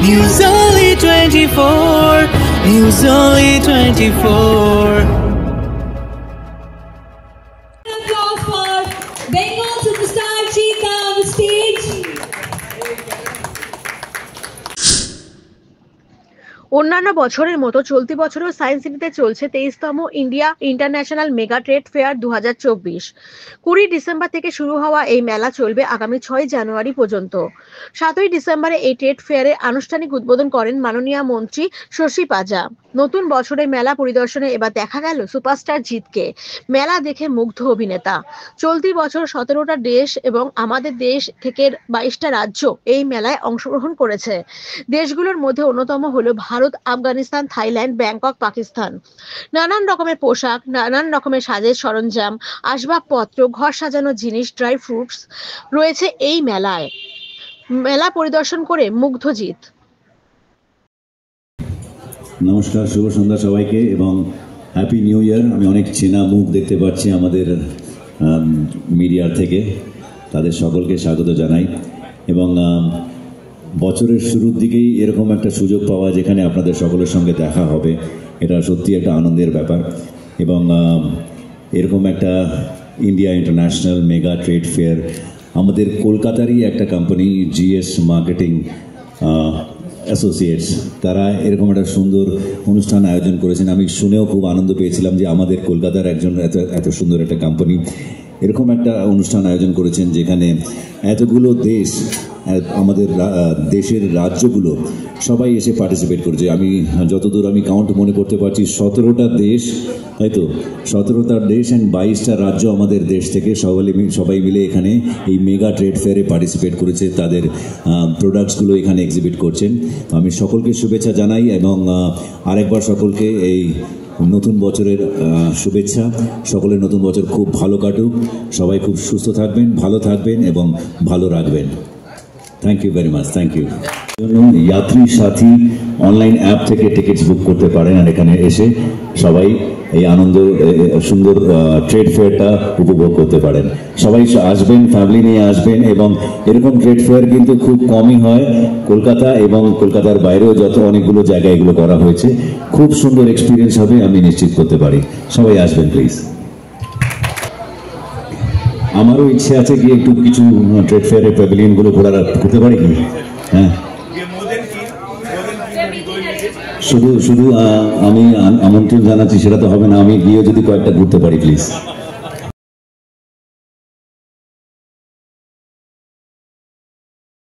News Only 24. News Only 24. Applause for Bengal superstar Chika on the stage. অন্যান্য বছরের মতো চলতি বছরও সায়েন্স সিটিতে চলছে 23তম India international mega trade fair 2024। 20 December থেকে শুরু হওয়া এই মেলা চলবে আগামী 6 জানুয়ারি পর্যন্ত। 7ই ডিসেম্বরে এই ট্রেড ফেয়ারের আনুষ্ঠানিক উদ্বোধন করেন মাননীয় মন্ত্রী শশী পাজা। নতুন বছরে মেলা পরিদর্শনে এবার দেখা গেল সুপারস্টার জিতকে। মেলা দেখে মুগ্ধ অভিনেতা। চলতি বছর 17টা দেশ এবং আমাদের দেশ থেকে 22টা রাজ্য এই মেলায় অংশগ্রহণ করেছে। দেশগুলোর মধ্যে অন্যতম হলো ভারত, আফগানিস্তান, থাইল্যান্ড, ব্যাংকক, পাকিস্তান। নানান রকমের পোশাক, নানান রকমের সাজের সরঞ্জাম, আসবাবপত্র, ঘর সাজানোর জিনিস, ড্রাই ফ্রুটস রয়েছে এই মেলায়। মেলা পরিদর্শন করে মুগ্ধ জিত। নমস্কার, শুভ সন্ধ্যা সবাইকে এবং হ্যাপি নিউ ইয়ার। আমি অনেক চেনা মুখ দেখতে পাচ্ছি আমাদের মিডিয়ার থেকে, তাদের সকলকে স্বাগত জানাই। এবং বছরের শুরুর দিকেই এরকম একটা সুযোগ পাওয়া যেখানে আপনাদের সকলের সঙ্গে দেখা হবে, এটা সত্যি একটা আনন্দের ব্যাপার। এবং এরকম একটা India international mega trade fair আমাদের কলকাতারই একটা কোম্পানি জিএস মার্কেটিং অ্যাসোসিয়েটস, তারা এরকম একটা সুন্দর অনুষ্ঠান আয়োজন করেছেন। আমি শুনেও খুব আনন্দ পেয়েছিলাম যে আমাদের কলকাতার একজন এত সুন্দর একটা কোম্পানি এরকম একটা অনুষ্ঠান আয়োজন করেছেন যেখানে এতগুলো দেশ, আমাদের দেশের রাজ্যগুলো সবাই এসে পার্টিসিপেট করেছে। আমি যতদূর আমি কাউন্ট মনে করতে পারছি 17টা দেশ, তাই তো 17টা দেশ অ্যান্ড 22টা রাজ্য আমাদের দেশ থেকে সবাই মিলে এখানে এই মেগা ট্রেড ফেয়ারে পার্টিসিপেট করেছে, তাদের প্রোডাক্টসগুলো এখানে এক্সিবিট করছেন। আমি সকলকে শুভেচ্ছা জানাই এবং আরেকবার সকলকে এই নতুন বছরের শুভেচ্ছা। সকলের নতুন বছর খুব ভালো কাটুক, সবাই খুব সুস্থ থাকবেন, ভালো থাকবেন এবং ভালো রাখবেন। Thank you very much, thank you. Yatri Sathi online app থেকে টিকিটস বুক করতে পারেন আর এখানে এসে সবাই এই আনন্দ সুন্দর ট্রেড ফেয়ারটা উপভোগ করতে পারেন। সবাই আসবেন, ফ্যামিলি নিয়ে আসবেন এবং এরকম ট্রেড ফেয়ার কিন্তু খুব কমই হয় কলকাতা এবং কলকাতার বাইরেও যত অনেকগুলো জায়গায় এগুলো করা হয়েছে। খুব সুন্দর এক্সপিরিয়েন্স হবে আমি নিশ্চিত করতে পারি। সবাই আসবেন প্লিজ। আমারও ইচ্ছে আছে কি একটু কিছু ট্রেড ফেয়ারের প্যাভিলিয়নগুলো ঘুরতে পারি কি? হ্যাঁ, শুধু আমি আমন্ত্রণ জানাচ্ছি, সেটা তো হবে না। আমি গিয়ে যদি কয়েকটা ঘুরতে পারি প্লিজ।